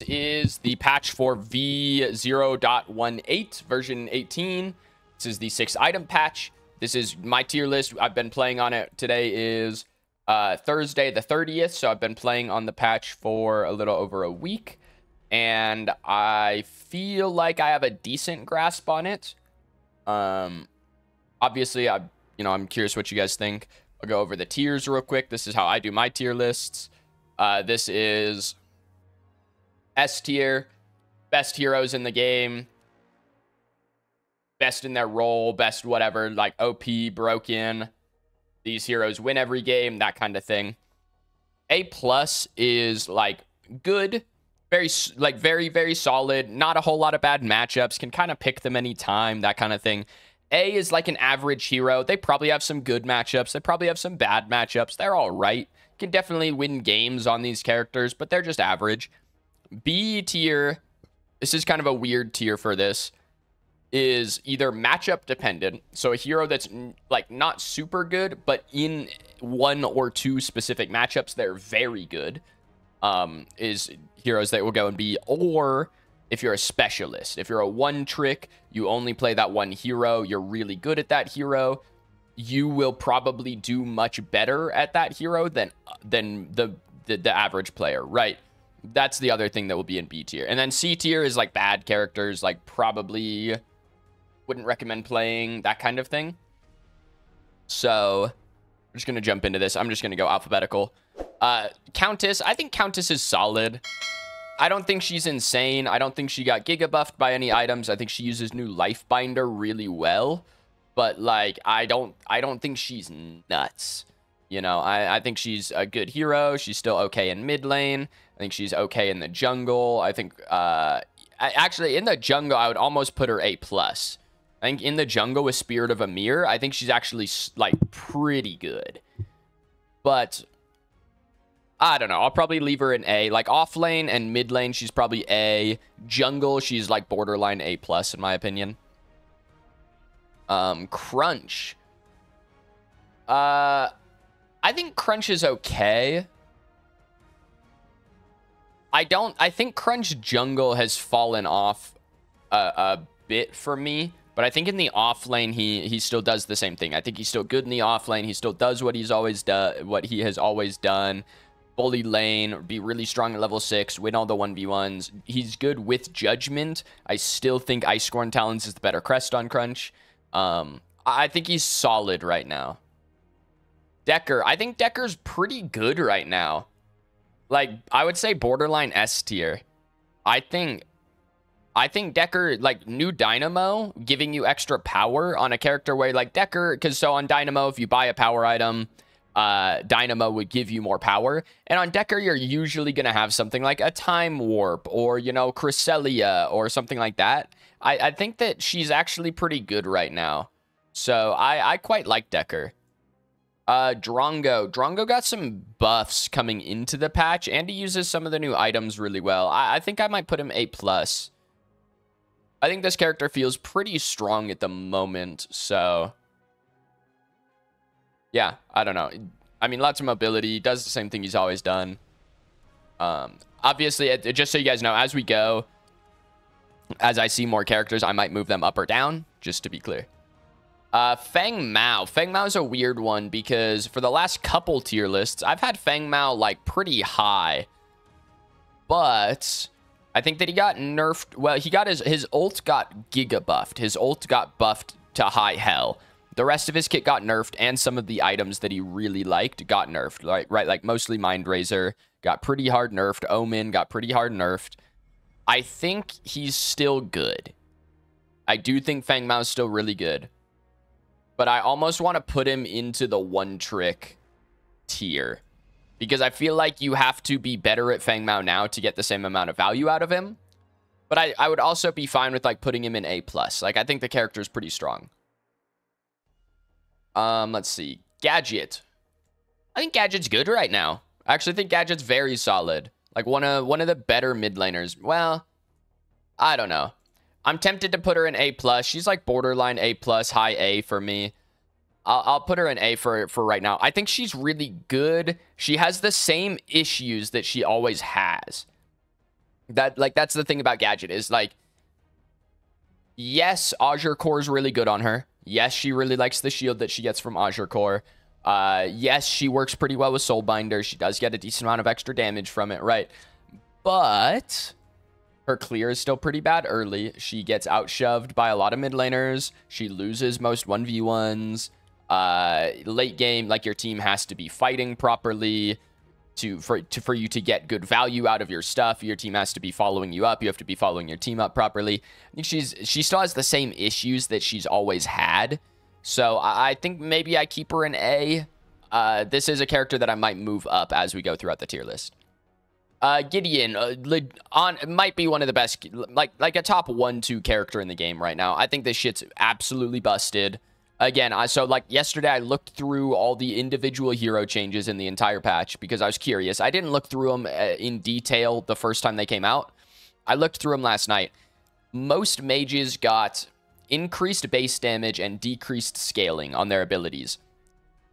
is the patch for V0.18 version 18. This is the 6 item patch. This is my tier list. I've been playing on it. Today is Thursday the 30th, so I've been playing on the patch for a little over a week, and I feel like I have a decent grasp on it. Obviously, I'm curious what you guys think. I'll go over the tiers real quick. This is how I do my tier lists. This is S tier, best heroes in the game, best in their role, best whatever, like OP, broken. These heroes win every game, that kind of thing. A plus is like good, very solid, not a whole lot of bad matchups, can kind of pick them anytime, that kind of thing. A is like an average hero. They probably have some good matchups. They probably have some bad matchups. They're all right. Can definitely win games on these characters, but they're just average. B tier, this is kind of a weird tier for this, is either matchup dependent. So a hero that's like not super good, but in 1 or 2 specific matchups, they're very good, is heroes that will go and be, or if you're a specialist, if you're a one trick, you only play that one hero, you're really good at that hero, you will probably do much better at that hero than the average player, right? That's the other thing that will be in B tier. And then C tier is like bad characters, like probably wouldn't recommend playing, that kind of thing. So I'm just going to jump into this. I'm just going to go alphabetical. Countess, I think Countess is solid. I don't think she's insane. I don't think she got giga buffed by any items. I think she uses new life binder really well. But like, I don't think she's nuts. You know, I think she's a good hero. She's still okay in mid lane. I think she's okay in the jungle. I think, actually, in the jungle, I would almost put her A+. I think in the jungle with Spirit of Amir, I think she's actually, like, pretty good. But I don't know. I'll probably leave her in A. Like, off lane and mid lane, she's probably A. Jungle, she's, like, borderline A+, in my opinion. Crunch. I think Crunch is okay. I think Crunch jungle has fallen off a bit for me, but I think in the off lane he still does the same thing. I think he's still good in the off lane. He still does what he has always done. Bully lane, be really strong at level 6, win all the 1v1s. He's good with judgment. I still think Icecorn Talons is the better crest on Crunch. I think he's solid right now. Decker, I think Decker's pretty good right now. Like, I would say borderline S tier. I think Decker, like, new Dynamo, giving you extra power on a character where, like, Decker, because so on Dynamo, if you buy a power item, Dynamo would give you more power. And on Decker, you're usually going to have something like a Time Warp or, you know, Cresselia or something like that. I think that she's actually pretty good right now. So I quite like Decker. Drongo got some buffs coming into the patch, and he uses some of the new items really well. I think I might put him A+. I think this character feels pretty strong at the moment, so yeah, I don't know. I mean, lots of mobility, does the same thing he's always done. Obviously, just so you guys know, as we go, as I see more characters, I might move them up or down, just to be clear. Feng Mao. Feng Mao is a weird one because for the last couple tier lists, I've had Feng Mao like pretty high. But I think that he got nerfed. Well, he got his ult got giga buffed. His ult got buffed to high hell. The rest of his kit got nerfed, and some of the items that he really liked got nerfed. Right, like mostly Mind Razor got pretty hard nerfed. Omen got pretty hard nerfed. I think he's still good. I do think Feng Mao is still really good. But I almost want to put him into the one trick tier, because I feel like you have to be better at Feng Mao now to get the same amount of value out of him. But I would also be fine with like putting him in A+. Like, I think the character is pretty strong. Let's see. Gadget. I think Gadget's good right now. I actually think Gadget's very solid. Like one of the better mid laners. Well, I don't know. I'm tempted to put her in A+. She's like borderline A+, high A for me. I'll put her in A for right now. I think she's really good. She has the same issues that she always has. That's the thing about Gadget is, like, yes, Azure Core is really good on her. Yes, she really likes the shield that she gets from Azure Core. Yes, she works pretty well with Soulbinder. She does get a decent amount of extra damage from it, right? But her clear is still pretty bad early. She gets outshoved by a lot of mid laners. She loses most 1v1s. Late game, like, your team has to be fighting properly for you to get good value out of your stuff. Your team has to be following you up. You have to be following your team up properly. I think she still has the same issues that she's always had. So I think maybe I keep her in A. This is a character that I might move up as we go throughout the tier list. Gideon might be one of the best, like a top 1-2 character in the game right now. I think this shit's absolutely busted. Again, so like yesterday, I looked through all the individual hero changes in the entire patch because I was curious. I didn't look through them in detail the first time they came out. I looked through them last night. Most mages got increased base damage and decreased scaling on their abilities.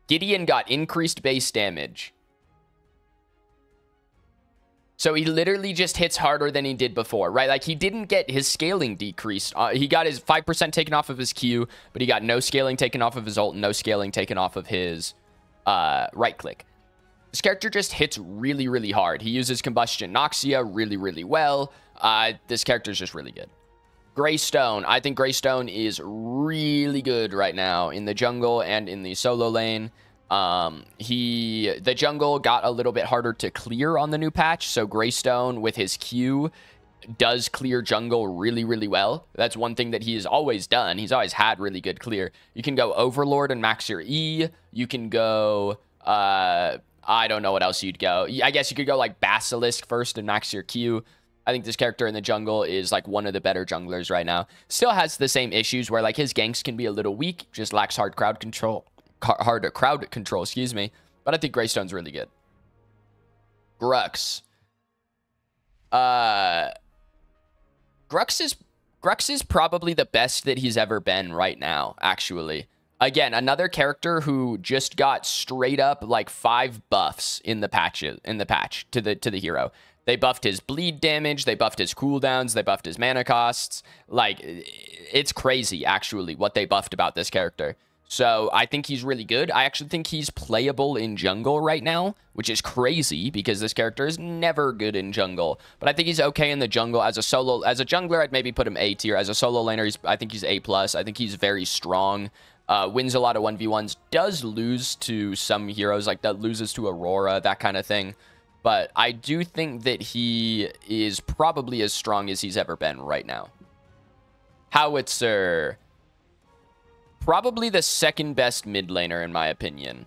Gideon got increased base damage. So he literally just hits harder than he did before, right? Like, he didn't get his scaling decreased. He got his 5% taken off of his Q, but he got no scaling taken off of his ult, no scaling taken off of his right click. This character just hits really, really hard. He uses Combustion Noxia really, really well. This character is just really good. Greystone. I think Greystone is really good right now in the jungle and in the solo lane. The jungle got a little bit harder to clear on the new patch, so Greystone with his Q does clear jungle really, really well. That's one thing that he has always done. He's always had really good clear. You can go Overlord and max your E. You can go, I don't know what else you'd go. I guess you could go like Basilisk first and max your Q. I think this character in the jungle is like one of the better junglers right now. Still has the same issues where like his ganks can be a little weak, just lacks hard crowd control. Excuse me. But I think Greystone's really good. Grux. Grux is probably the best that he's ever been right now, actually. Again, another character who just got straight up like 5 buffs in the patch to the hero. They buffed his bleed damage, they buffed his cooldowns, they buffed his mana costs. Like, it's crazy, actually, what they buffed about this character. So I think he's really good. I actually think he's playable in jungle right now, which is crazy because this character is never good in jungle. But I think he's okay in the jungle. As a jungler, I'd maybe put him A tier. As a solo laner, I think he's A+. I think he's very strong. Wins a lot of 1v1s. Does lose to some heroes, like that loses to Aurora, that kind of thing. But I do think that he is probably as strong as he's ever been right now. Howitzer. Probably the second best mid laner in my opinion.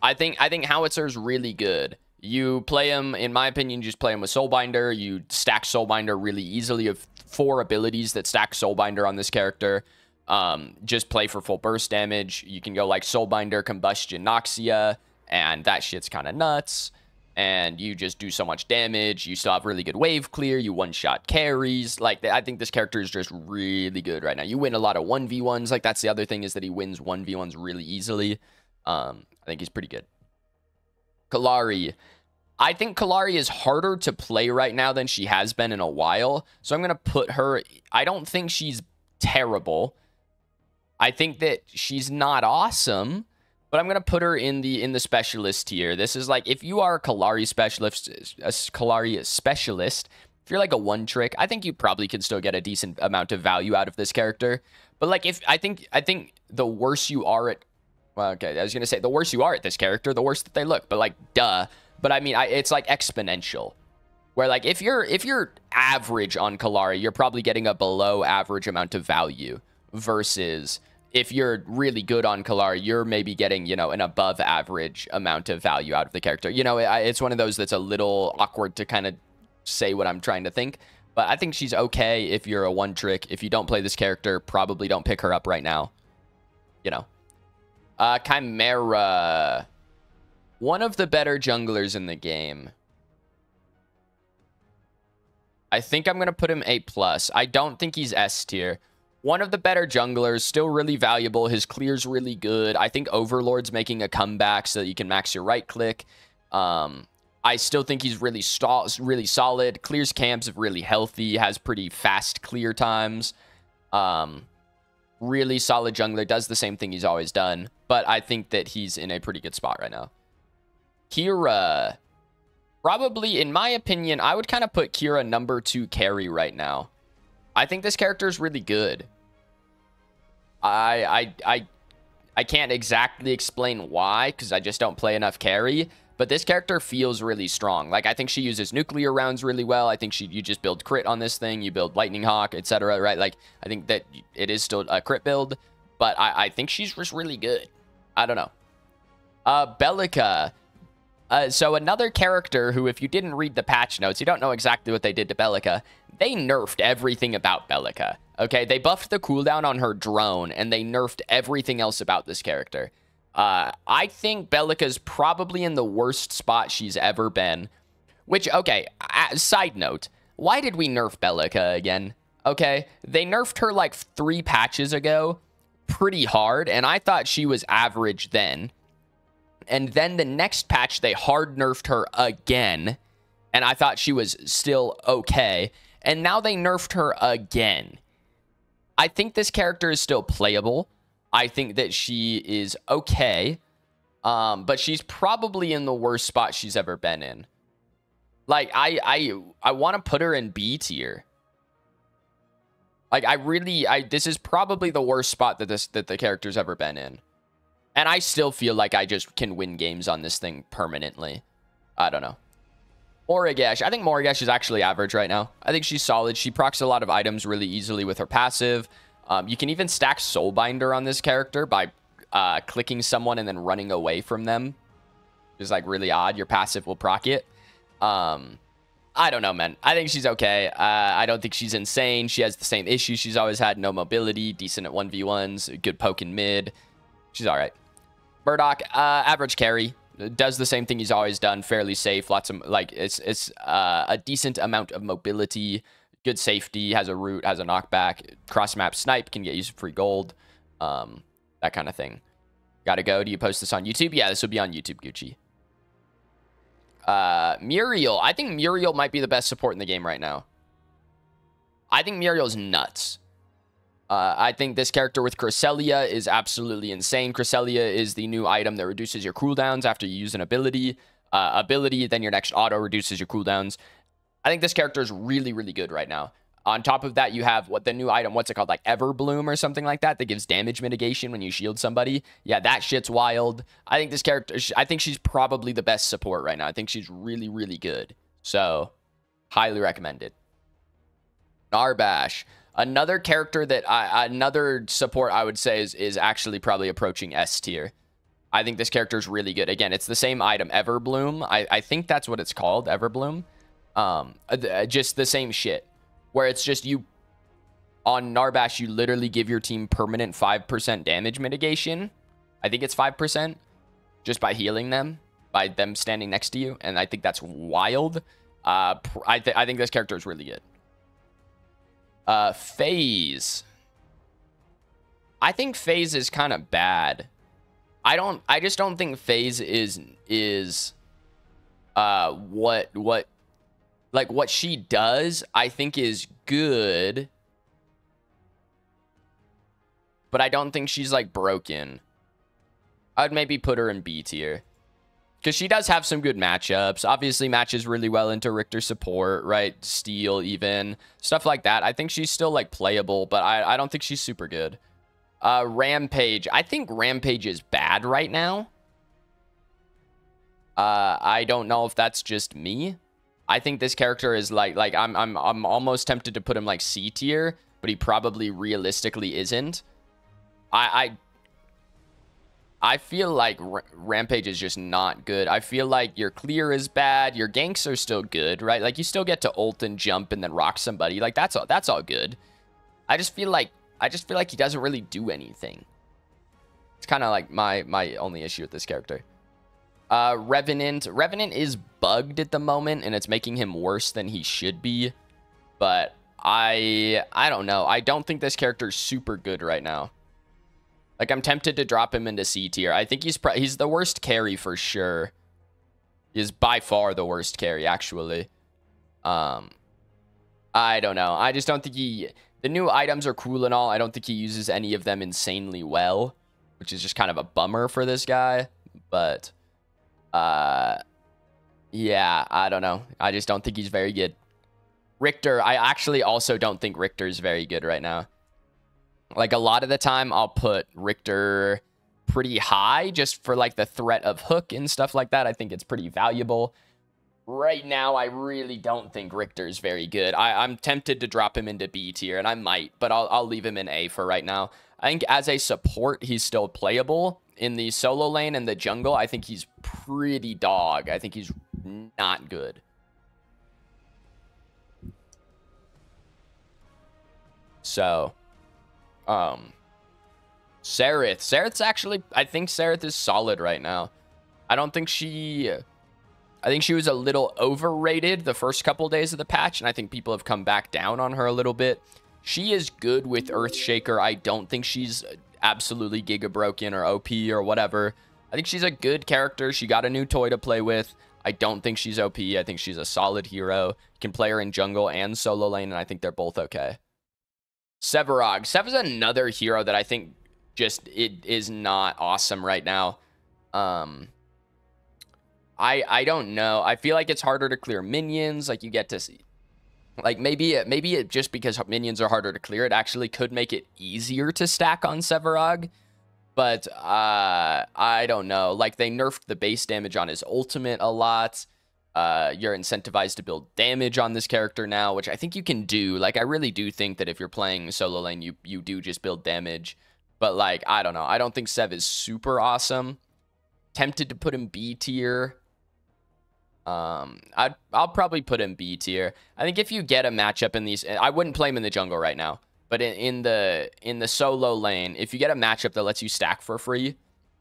I think Howitzer is really good. You play him, in my opinion, you just play him with Soulbinder. You stack Soulbinder really easily. You have 4 abilities that stack Soulbinder on this character. Just play for full burst damage. You can go like Soulbinder, Combustion, Noxia, and that shit's kind of nuts. And you just do so much damage. You still have really good wave clear. You one-shot carries. Like, I think this character is just really good right now. You win a lot of 1v1s. Like, that's the other thing, is that he wins 1v1s really easily. I think he's pretty good. Kallari. I think Kallari is harder to play right now than she has been in a while. So I'm going to put her... I don't think she's terrible. I think that she's not awesome. But I'm going to put her in the specialist tier. This is like, if you are a Kallari specialist, if you're like a one trick, I think you probably can still get a decent amount of value out of this character. But like, I think the worse you are at, well, okay, I was going to say the worse you are at this character, the worse that they look. But like, duh. But I mean, it's like exponential. Where like, if you're average on Kallari, you're probably getting a below average amount of value versus... if you're really good on Kallari, you're maybe getting, you know, an above average amount of value out of the character. You know, it's one of those that's a little awkward to kind of say what I'm trying to think. But I think she's okay if you're a one trick. If you don't play this character, probably don't pick her up right now. You know. Chimera. One of the better junglers in the game. I think I'm going to put him A+. I don't think he's S tier. One of the better junglers, still really valuable. His clear's really good. I think Overlord's making a comeback so that you can max your right click. I I still think he's really solid. Clears camps really healthy. Has pretty fast clear times. Really solid jungler. Does the same thing he's always done. But I think that he's in a pretty good spot right now. Kira. Probably, in my opinion, I would kind of put Kira number 2 carry right now. I think this character is really good. I can't exactly explain why, because I just don't play enough carry. But this character feels really strong. Like, I think she uses nuclear rounds really well. I think you just build crit on this thing. You build Lightning Hawk, etc. Right? Like, I think that it is still a crit build. But I think she's just really good. I don't know. BELICA. So another character who, if you didn't read the patch notes, you don't know exactly what they did to BELICA. They nerfed everything about BELICA. Okay, they buffed the cooldown on her drone, and they nerfed everything else about this character. I think BELICA's probably in the worst spot she's ever been. Which, okay, side note, why did we nerf BELICA again? Okay, they nerfed her like 3 patches ago pretty hard, and I thought she was average then. And then the next patch, they hard nerfed her again, and I thought she was still okay. And now they nerfed her again. I think this character is still playable. I think that she is okay. But she's probably in the worst spot she's ever been in. Like, I want to put her in B tier. Like, this is probably the worst spot that the character's ever been in. And I still feel like I just can win games on this thing permanently. I don't know. Morigesh. I think Morigesh is actually average right now. I think she's solid. She procs a lot of items really easily with her passive. You can even stack Soulbinder on this character by clicking someone and then running away from them. It's like really odd. Your passive will proc it. I don't know, man. I think she's okay. I don't think she's insane. She has the same issues she's always had. No mobility. Decent at 1v1s. Good poke in mid. She's all right. Murdoch, average carry. Does the same thing he's always done. Fairly safe. Lots of, like, it's a decent amount of mobility. Good safety. Has a root. Has a knockback. Cross-map snipe. Can get you some free gold. That kind of thing. Gotta go. Do you post this on YouTube? Yeah, this will be on YouTube, Gucci. Muriel. I think Muriel might be the best support in the game right now. I think Muriel's nuts. I think this character with Cresselia is absolutely insane. Cresselia is the new item that reduces your cooldowns after you use an ability. Then your next auto reduces your cooldowns. I think this character is really, really good right now. On top of that, you have the new item, what's it called? Like Everbloom or something like that gives damage mitigation when you shield somebody. Yeah, that shit's wild. I think this character, I think she's probably the best support right now. I think she's really, really good. So, highly recommended. Narbash. Another character that another support I would say is actually probably approaching S tier. I think this character is really good. Again, it's the same item, Everbloom. I think that's what it's called, Everbloom. Just the same shit. Where it's just you, on Narbash, you literally give your team permanent 5% damage mitigation. I think it's 5%. Just by healing them. By them standing next to you. And I think that's wild. I think this character is really good. FaZe. I think FaZe is kind of bad. I just don't think FaZe is what she does, I think is good. But I don't think she's like broken. I'd maybe put her in B tier. Because she does have some good matchups. Obviously matches really well into Richter support, right? Steel even. Stuff like that. I think she's still like playable, but I don't think she's super good. Rampage. I think Rampage is bad right now. I don't know if that's just me. I think this character is like I'm almost tempted to put him like C tier, but he probably realistically isn't. I feel like Rampage is just not good. I feel like your clear is bad. Your ganks are still good, right? Like, you still get to ult and jump and then rock somebody. Like, that's all good. I just feel like he doesn't really do anything. It's kind of like my only issue with this character. Revenant. Revenant is bugged at the moment, and it's making him worse than he should be. But I don't know. I don't think this character is super good right now. Like, I'm tempted to drop him into C tier. I think he's the worst carry for sure. He is by far the worst carry, actually. I don't know. I just don't think he... The new items are cool and all. I don't think he uses any of them insanely well, which is just kind of a bummer for this guy. But, yeah, I don't know. I just don't think he's very good. Richter, I actually also don't think Richter's very good right now. Like, a lot of the time, I'll put Richter pretty high just for, like, the threat of hook and stuff like that. I think it's pretty valuable. Right now, I really don't think Richter's very good. I'm tempted to drop him into B tier, and I might, but I'll leave him in A for right now. I think as a support, he's still playable. In the solo lane and the jungle, I think he's pretty dog. I think he's not good. So, Sereth. Sereth's actually, I think Sereth is solid right now. I think she was a little overrated the first couple days of the patch, and I think people have come back down on her a little bit. She is good with Earthshaker. I don't think she's absolutely Giga Broken or OP or whatever. I think she's a good character. She got a new toy to play with. I don't think she's OP. I think she's a solid hero. You can play her in jungle and solo lane, and I think they're both okay. Sevarog. Sev is another hero that I think just it is not awesome right now. I don't know. I feel like it's harder to clear minions. Like, you get to see, like, maybe it just because minions are harder to clear, it actually could make it easier to stack on Sevarog. But I don't know. Like, they nerfed the base damage on his ultimate a lot. You're incentivized to build damage on this character now, which I think you can do. Like, I really do think that if you're playing solo lane, you do just build damage. But, like, I don't know. I don't think Sev is super awesome. Tempted to put him B tier. I'll probably put him B tier. I think if you get a matchup in these, I wouldn't play him in the jungle right now, but in the solo lane, if you get a matchup that lets you stack for free,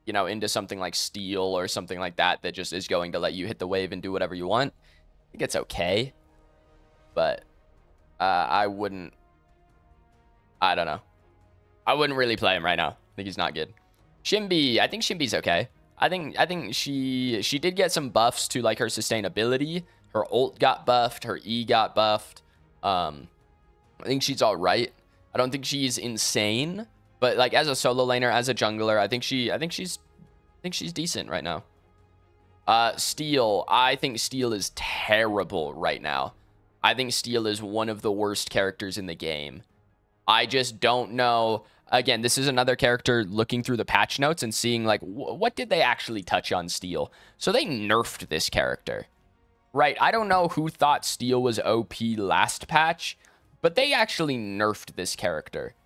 you know, into something like Steel or something like that, that just is going to let you hit the wave and do whatever you want, I think it's okay. But I don't know. I wouldn't really play him right now. I think he's not good. Shimby, I think Shimby's okay. I think she did get some buffs to, like, her sustainability. Her ult got buffed. Her E got buffed. I think she's all right. I don't think she's insane, but, like, as a solo laner, as a jungler, I think she's decent right now. Steel. I think Steel is terrible right now. I think Steel is one of the worst characters in the game. I just don't know. Again, this is another character looking through the patch notes and seeing, like, what did they actually touch on Steel? So they nerfed this character, right? I don't know who thought Steel was OP last patch, but they actually nerfed this character.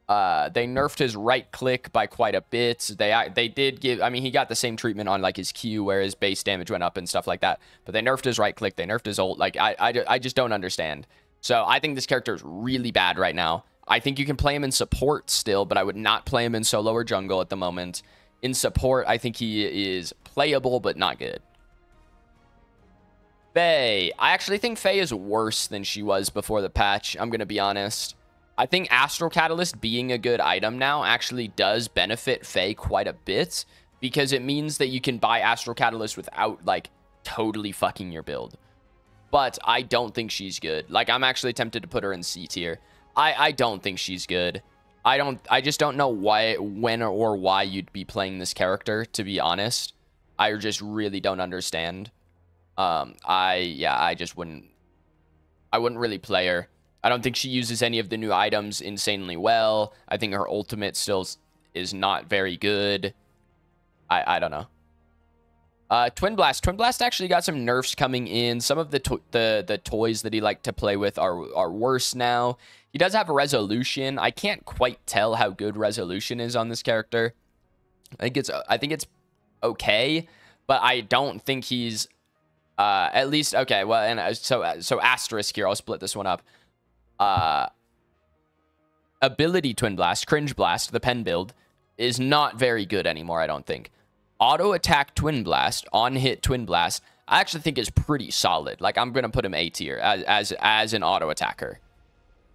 They nerfed his right click by quite a bit. They did give, I mean, he got the same treatment on, like, his Q where his base damage went up and stuff like that. But they nerfed his right click. They nerfed his ult. Like, I just don't understand. So I think this character is really bad right now. I think you can play him in support still, but I would not play him in solo or jungle at the moment. In support, I think he is playable, but not good. Faye. I actually think Faye is worse than she was before the patch. I'm going to be honest. I think Astral Catalyst being a good item now actually does benefit Faye quite a bit, because it means that you can buy Astral Catalyst without, like, totally fucking your build. But I don't think she's good. Like, I'm actually tempted to put her in C tier. I don't think she's good. I just don't know why, when, or why you'd be playing this character, to be honest. I just really don't understand. I wouldn't really play her. I don't think she uses any of the new items insanely well. I think her ultimate still is not very good. I don't know. Twin Blast. Twin Blast actually got some nerfs coming in. Some of the toys that he liked to play with are worse now. He does have a resolution. I can't quite tell how good resolution is on this character. I think it's okay, but I don't think he's at least okay. Well, and so asterisk here. I'll split this one up. Ability Twin Blast, Cringe Blast, the pen build is not very good anymore. I don't think. Auto attack Twin Blast, on hit Twin Blast, I actually think is pretty solid. Like, I'm gonna put him A tier as an auto attacker.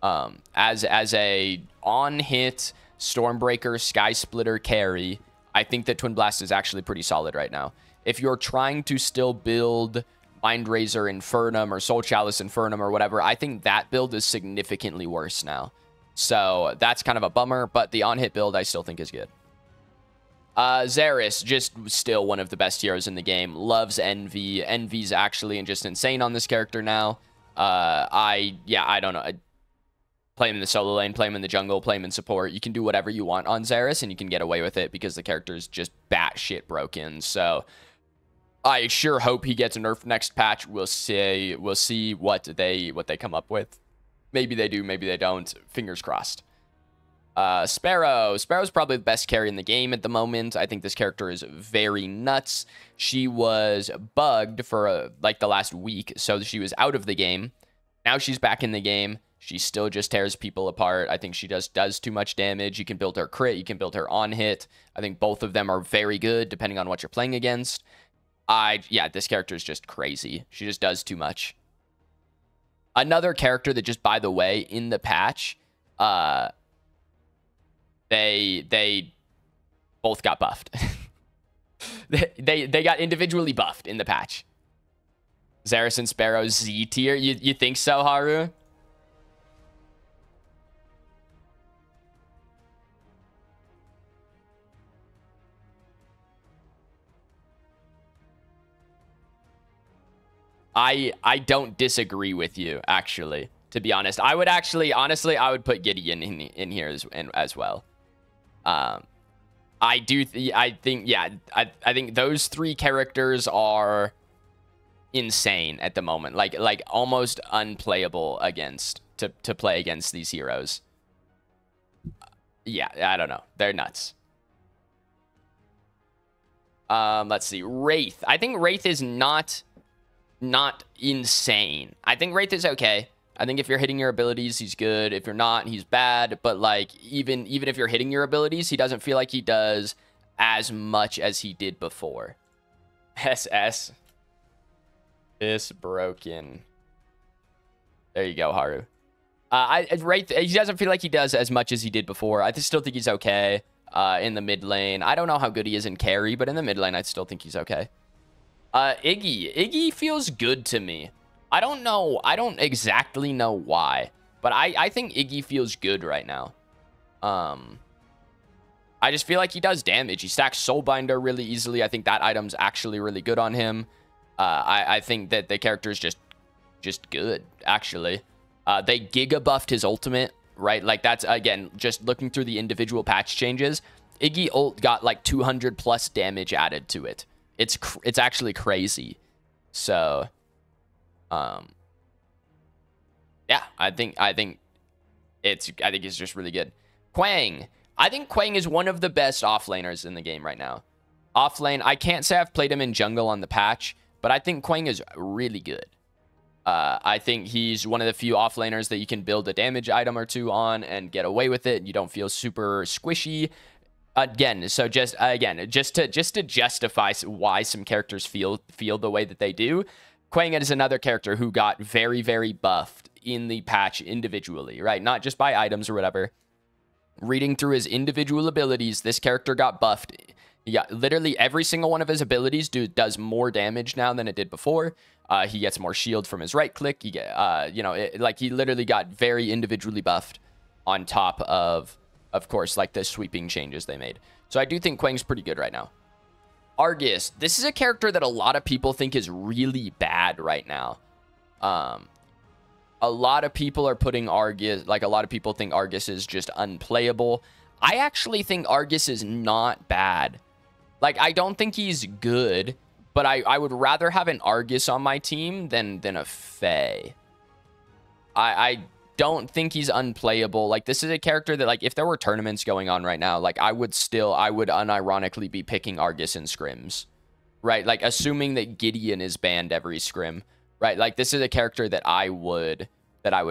As a on hit Stormbreaker Sky Splitter carry, I think that Twin Blast is actually pretty solid right now. if you're trying to still build Mindrazor Infernum or Soul Chalice Infernum or whatever, I think that build is significantly worse now. So that's kind of a bummer, but the on-hit build I still think is good. Xerath, just still one of the best heroes in the game. Loves Envy. Envy's actually just insane on this character now. I don't know. Play him in the solo lane, play him in the jungle, play him in support. You can do whatever you want on Xerath, and you can get away with it because the character is just batshit broken. So I sure hope he gets nerfed next patch. We'll see what they come up with. Maybe they do, maybe they don't. Fingers crossed. Sparrow. Sparrow's probably the best carry in the game at the moment. I think this character is very nuts. She was bugged for like the last week, so she was out of the game. Now she's back in the game. She still just tears people apart. I think she does too much damage. You can build her crit. You can build her on hit. I think both of them are very good depending on what you're playing against. This character is just crazy. She just does too much. Another character that just, by the way, in the patch, they both got buffed. they got individually buffed in the patch. Xerath and Sparrow Z tier. You think so, Haru? I don't disagree with you, actually, to be honest. I would actually, honestly, I would put Gideon in here as well. I think those three characters are insane at the moment. Like almost unplayable to play against these heroes. Yeah, I don't know. They're nuts. Let's see. Wraith. I think Wraith is not insane. I think Wraith is okay. I think if you're hitting your abilities, he's good. If you're not, he's bad. But like even if you're hitting your abilities, he doesn't feel like he does as much as he did before. SS is broken. There you go, Haru. Wraith, he doesn't feel like he does as much as he did before. I still think he's okay in the mid lane. I don't know how good he is in carry, but in the mid lane, I still think he's okay. Iggy feels good to me. I don't know. I don't exactly know why, but I think Iggy feels good right now. I just feel like he does damage. He stacks Soulbinder really easily. I think that item's actually really good on him. I think that the character is just good, actually. They giga buffed his ultimate, right? Like that's, again, just looking through the individual patch changes. Iggy ult got like 200 plus damage added to it. It's actually crazy. So, yeah, I think it's just really good. Quang. I think Quang is one of the best offlaners in the game right now. Offlane, I can't say I've played him in jungle on the patch, but I think Quang is really good. I think he's one of the few offlaners that you can build a damage item or two on and get away with it. You don't feel super squishy. Again, so just to justify why some characters feel the way that they do, Quang is another character who got very, very buffed in the patch individually, right? Not just by items or whatever. Reading through his individual abilities, this character got buffed. He got literally every single one of his abilities does more damage now than it did before. He gets more shield from his right click. He get, he literally got very individually buffed on top of course, like the sweeping changes they made. So I do think Quang's pretty good right now. Argus. This is a character that a lot of people think is really bad right now. A lot of people are putting Argus, like a lot of people think Argus is just unplayable. I actually think Argus is not bad. Like, I don't think he's good, but I would rather have an Argus on my team than a Faye. I don't think he's unplayable. Like, this is a character that, like, if there were tournaments going on right now, like, I would unironically be picking Argus in scrims, right? Like, assuming that Gideon is banned every scrim, right? Like, this is a character that I would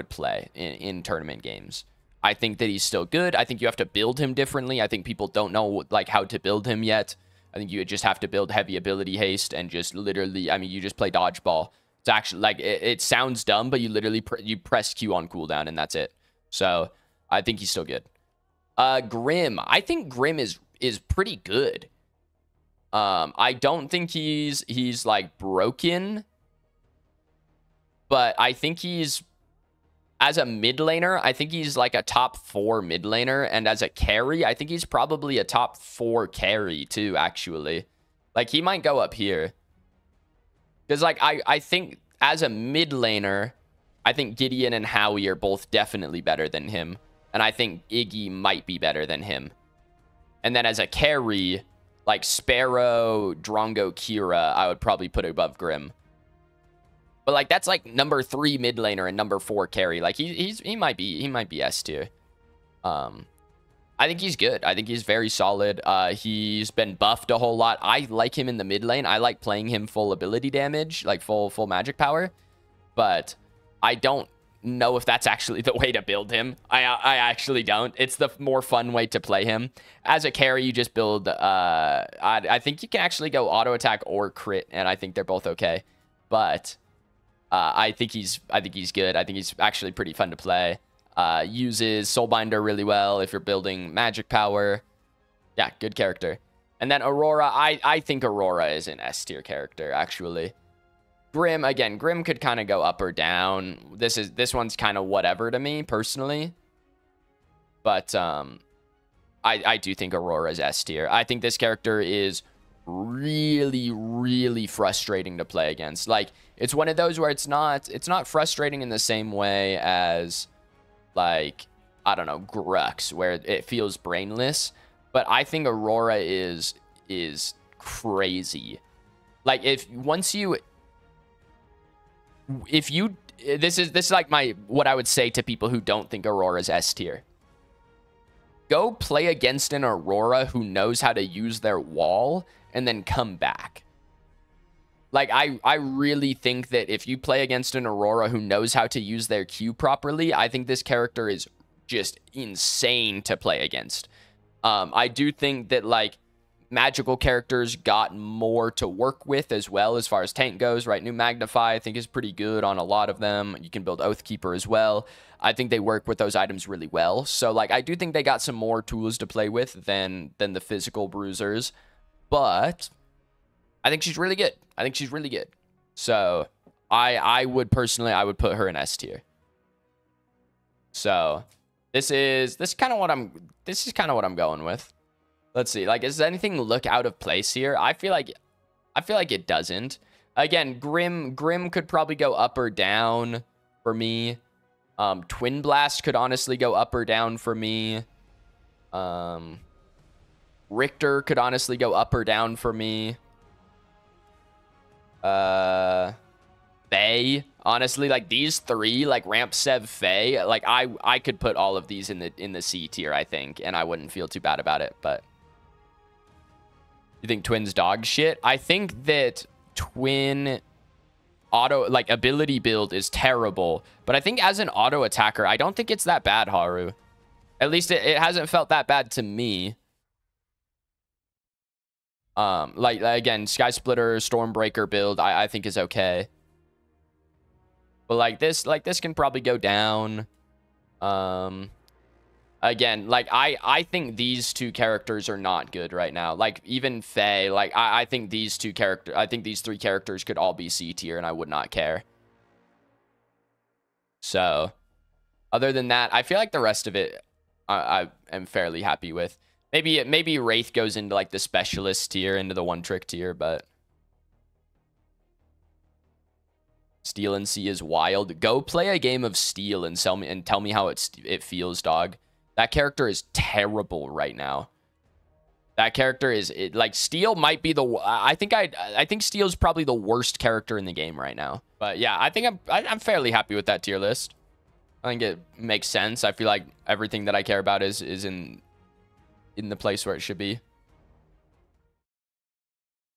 play in tournament games. I think that he's still good. I think you have to build him differently. I think people don't know, like, how to build him yet. I think you just have to build heavy ability haste and just literally, I mean, you just play dodgeball. It's actually, like, it sounds dumb, but you literally you press Q on cooldown and that's it. So I think he's still good. Grim. I think Grim is pretty good. I don't think he's like broken, but I think he's, as a mid laner, I think he's like a top 4 mid laner, and as a carry, I think he's probably a top 4 carry too, actually. Like, he might go up here. Because, like, I think as a mid laner, I think Gideon and Howie are both definitely better than him. And I think Iggy might be better than him. And then as a carry, like Sparrow, Drongo, Kira, I would probably put above Grim. But, like, that's, like, number 3 mid laner and number 4 carry. Like, he might be S tier. I think he's good. I think he's very solid. He's been buffed a whole lot. I like him in the mid lane. I like playing him full ability damage, like full magic power. But I don't know if that's actually the way to build him. I actually don't. It's the more fun way to play him. As a carry, you just build... I think you can actually go auto attack or crit, and I think they're both okay. But... I think he's good. I think he's actually pretty fun to play. Uses Soulbinder really well if you're building magic power. Yeah, good character. And then Aurora, I think Aurora is an S tier character, actually. Grim, again, Grim could kind of go up or down. This one's kind of whatever to me, personally. But I do think Aurora is S tier. I think this character is really, really frustrating to play against. Like, it's one of those where it's not frustrating in the same way as, like, I don't know, Grux, where it feels brainless. But I think Aurora is crazy. Like, this is like what I would say to people who don't think Aurora's S tier. Go play against an Aurora who knows how to use their wall and then come back. Like, I really think that if you play against an Aurora who knows how to use their Q properly, I think this character is just insane to play against. I do think that, like, magical characters got more to work with as well as far as tank goes, right? New Magnify, I think, is pretty good on a lot of them. You can build Oathkeeper as well. I think they work with those items really well. So, like, I do think they got some more tools to play with than the physical bruisers. But I think she's really good. I think she's really good. So I would put her in S tier. So this is kind of what I'm going with. Let's see. Like, does anything look out of place here? I feel like it doesn't. Again, Grim could probably go up or down for me. Twin Blast could honestly go up or down for me. Richter could honestly go up or down for me. Faye, honestly, like, these three, like Ramp Sev, Faye, like, I could put all of these in the C tier, I think, and I wouldn't feel too bad about it. But you think Twin's dog shit? I think that Twin auto, like, ability build is terrible, but I think as an auto attacker, I don't think it's that bad, Haru. At least it hasn't felt that bad to me. Like, again, Sky Splitter, Stormbreaker build, I think is okay. But like this can probably go down. Again, like, I think these two characters are not good right now. Like, even Faye, like, I think these three characters could all be C tier, and I would not care. So, other than that, I feel like the rest of it, I am fairly happy with. Maybe Wraith goes into, like, the specialist tier, into the one-trick tier, but Steel and Sea is wild. Go play a game of Steel and tell me how it feels, dog. That character is terrible right now. That character is like, Steel might be I think Steel's probably the worst character in the game right now. But yeah, I think I'm fairly happy with that tier list. I think it makes sense. I feel like everything that I care about is in the place where it should be.